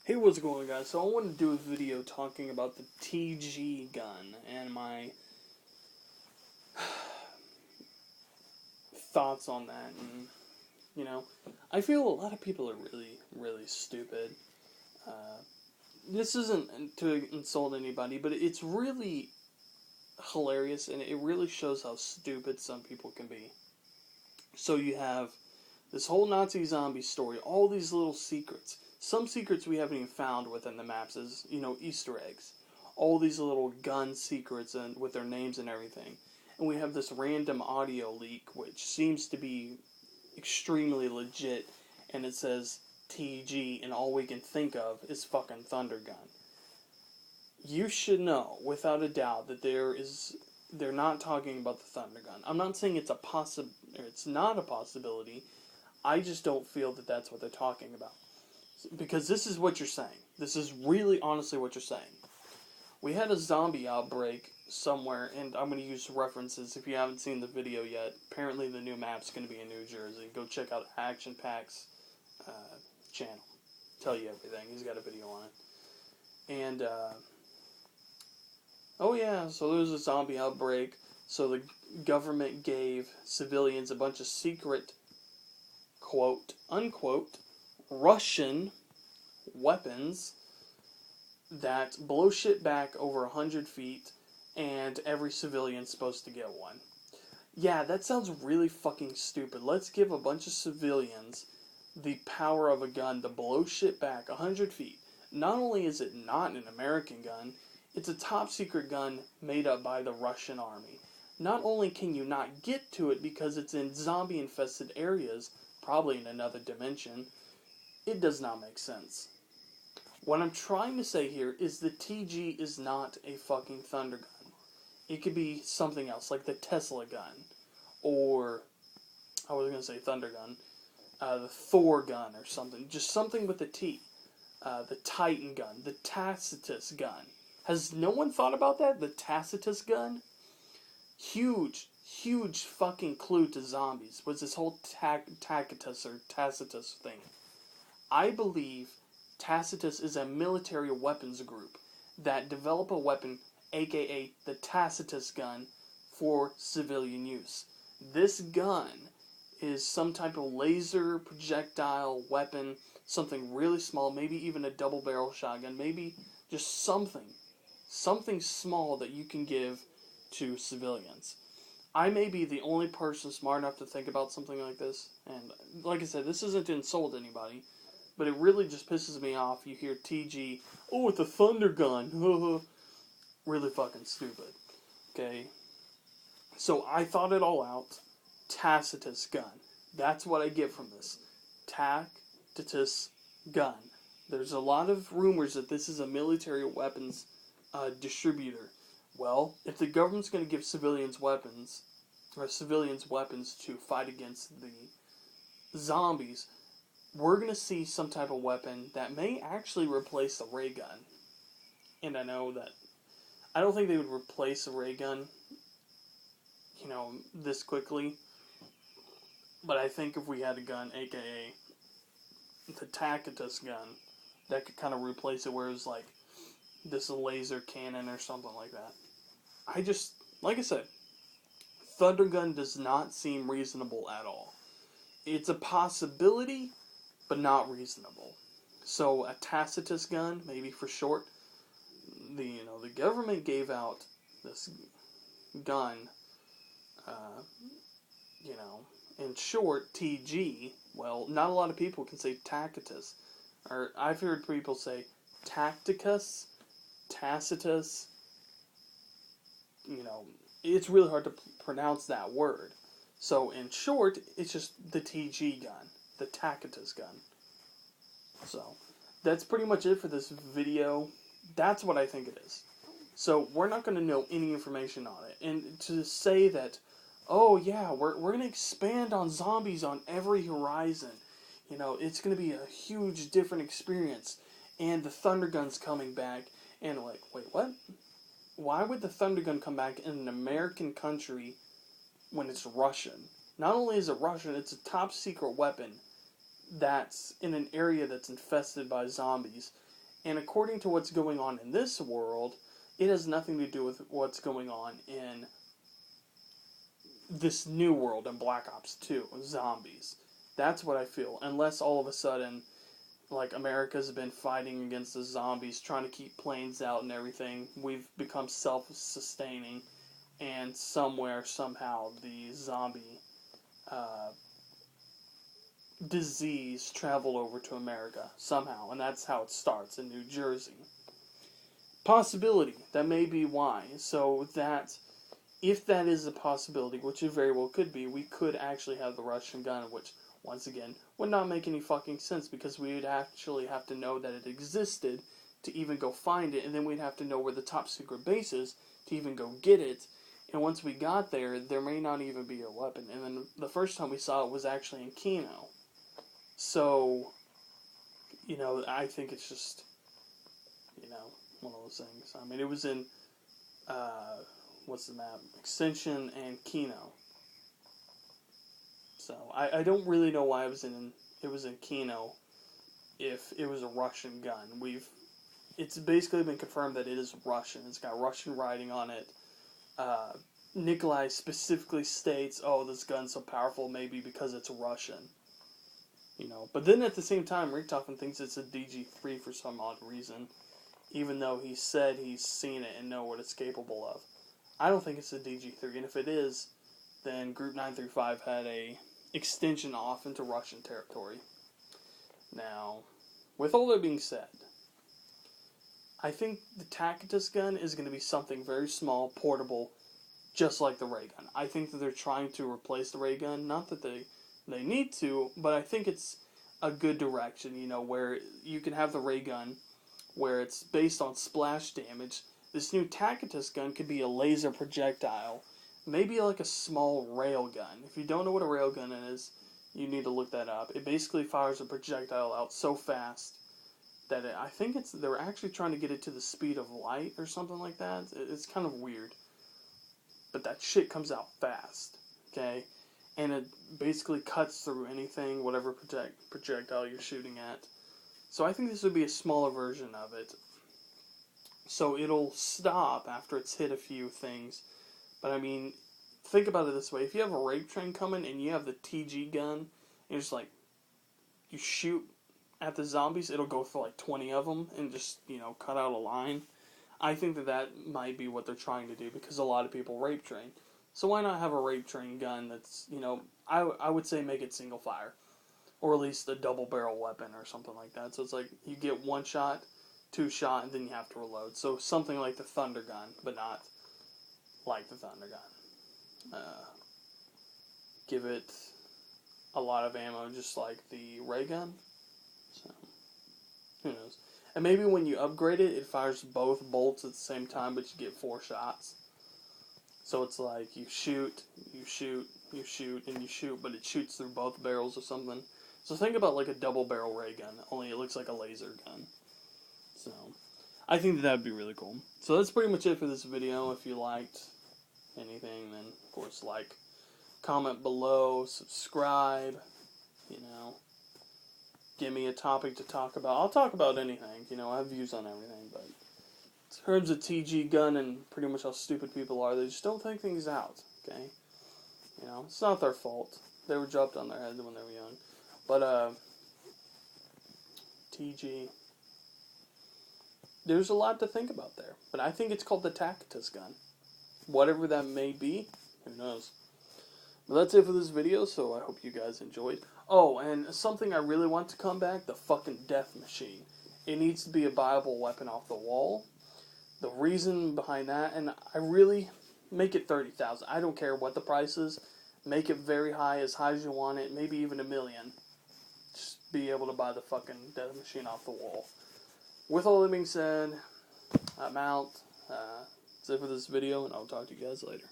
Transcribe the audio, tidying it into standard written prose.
Hey, what's going on, guys? So I want to do a video talking about the TG gun and my thoughts on that. And, I feel a lot of people are really, really stupid. This isn't to insult anybody, but it's really hilarious, and it really shows how stupid some people can be. So you have this whole Nazi zombie story, all these little secrets. Some secrets we haven't even found within the maps as, Easter eggs. All these little gun secrets and with their names and everything. And we have this random audio leak, which seems to be extremely legit, and it says TG, and all we can think of is fucking Thunder Gun. You should know, without a doubt, that they're not talking about the Thunder Gun. I'm not saying it's not a possibility. I just don't feel that that's what they're talking about. Because this is what you're saying. This is really honestly what you're saying. We had a zombie outbreak somewhere, and I'm going to use references if you haven't seen the video yet. Apparently the new map's going to be in New Jersey. Go check out Action Pack's channel. Tell you everything. He's got a video on it. And, oh yeah, so there was a zombie outbreak. So the government gave civilians a bunch of secret, quote, unquote, Russian weapons that blow shit back over 100 feet, and every civilian's supposed to get one. Yeah, that sounds really fucking stupid. Let's give a bunch of civilians the power of a gun to blow shit back 100 feet. Not only is it not an American gun, it's a top secret gun made up by the Russian army. Not only can you not get to it because it's in zombie infested areas, probably in another dimension, it does not make sense. What I'm trying to say here is the TG is not a fucking Thunder Gun. It could be something else, like the Tesla gun, or, I was going to say Thunder Gun, the Thor gun or something. Just something with a T. The Titan gun, the Tacitus gun. Has no one thought about that? The Tacitus gun? Huge fucking clue to zombies was this whole Tacitus or Tacitus thing. I believe Tacitus is a military weapons group that develop a weapon, aka the Tacitus gun, for civilian use. This gun is some type of laser projectile weapon, something really small, maybe even a double barrel shotgun, maybe just something small that you can give to civilians. I may be the only person smart enough to think about something like this, and like I said, this isn't to insult anybody, but it really just pisses me off. You hear TG, oh, it's a Thunder Gun. Really fucking stupid. Okay? So I thought it all out. Tacitus gun. That's what I get from this. Tacitus gun. There's a lot of rumors that this is a military weapons distributor. Well, if the government's going to give civilians weapons to fight against the zombies, we're going to see some type of weapon that may actually replace the ray gun. And I know that I don't think they would replace a ray gun, this quickly. But I think if we had a gun, aka the Tacitus gun, that could kind of replace it, where it was like this laser cannon or something like that. Like I said, Thunder Gun does not seem reasonable at all. It's a possibility, but not reasonable. So a Tacitus gun, maybe for short. The government gave out this gun, in short, TG. Well, not a lot of people can say Tacitus. Or I've heard people say Tacticus, Tacitus. It's really hard to pronounce that word. So in short, it's just the TG gun, the Tacitus gun. So that's pretty much it for this video. That's what I think it is. So we're not going to know any information on it. And to say that, oh yeah, we're going to expand on zombies on every horizon. It's going to be a huge different experience. And the Thunder Gun's coming back. And like, wait, what? Why would the Thunder Gun come back in an American country when it's Russian? Not only is it Russian, it's a top secret weapon that's in an area that's infested by zombies. And according to what's going on in this world, it has nothing to do with what's going on in this new world in Black Ops 2, zombies. That's what I feel. Unless all of a sudden, like, America's been fighting against the zombies, trying to keep planes out and everything. We've become self-sustaining, and somewhere, somehow, the zombie disease traveled over to America, somehow. And that's how it starts, in New Jersey. Possibility. That may be why. So that, if that is a possibility, which it very well could be, we could actually have the Russian gun, which, once again, would not make any fucking sense, because we would actually have to know that it existed to even go find it, and then we'd have to know where the top secret base is to even go get it, and once we got there, there may not even be a weapon, and then the first time we saw it was actually in Kino. So, you know, I think it's just, you know, one of those things. I mean, it was in, what's the map? Extension and Kino. So, I don't really know why it was in Kino if it was a Russian gun. It's basically been confirmed that it is Russian. It's got Russian writing on it. Nikolai specifically states, oh, this gun's so powerful, maybe because it's Russian. You know, but then at the same time, Richtofen thinks it's a DG3 for some odd reason, even though he said he's seen it and know what it's capable of. I don't think it's a DG3, and if it is, then Group 935 had a extension off into Russian territory. Now, with all that being said, I think the Tacitus gun is going to be something very small, portable, just like the ray gun. I think that they're trying to replace the ray gun. Not that they need to, but I think it's a good direction, you know, where you can have the ray gun, where it's based on splash damage. This new Tacitus gun could be a laser projectile, maybe like a small rail gun. If you don't know what a rail gun is, you need to look that up. It basically fires a projectile out so fast that I think they're actually trying to get it to the speed of light or something like that. It's kind of weird. But that shit comes out fast, okay? And it basically cuts through anything, whatever projectile you're shooting at. So I think this would be a smaller version of it. So it'll stop after it's hit a few things. But I mean, think about it this way. If you have a rape train coming and you have the TG gun, and you're just like, you shoot at the zombies, it'll go for like 20 of them and just, you know, cut out a line. I think that might be what they're trying to do, because a lot of people rape train. So why not have a rape train gun that's, you know, I would say make it single fire. Or at least a double barrel weapon or something like that. So it's like you get one shot, two shot, and then you have to reload. So something like the Thunder Gun, but not like the Thunder Gun. Give it a lot of ammo, just like the ray gun. So, who knows? And maybe when you upgrade it, it fires both bolts at the same time, but you get 4 shots. So it's like you shoot, you shoot, you shoot, and you shoot, but it shoots through both barrels or something. So think about like a double barrel ray gun, only it looks like a laser gun. So, I think that would be really cool. So that's pretty much it for this video. If you liked anything, then of course like, comment below, subscribe, you know. Give me a topic to talk about. I'll talk about anything, you know, I have views on everything, but in terms of TG gun and pretty much how stupid people are, they just don't think things out, okay? You know, it's not their fault. They were dropped on their head when they were young. But, TG, there's a lot to think about there. But I think it's called the Tacitus gun. Whatever that may be, who knows? But that's it for this video, so I hope you guys enjoyed. Oh, and something I really want to come back, the fucking death machine. It needs to be a viable weapon off the wall. The reason behind that, and I really make it 30,000. I don't care what the price is. Make it very high as you want it, maybe even $1 million. Just be able to buy the fucking death machine off the wall. With all that being said, I'm out. That's it for this video, and I'll talk to you guys later.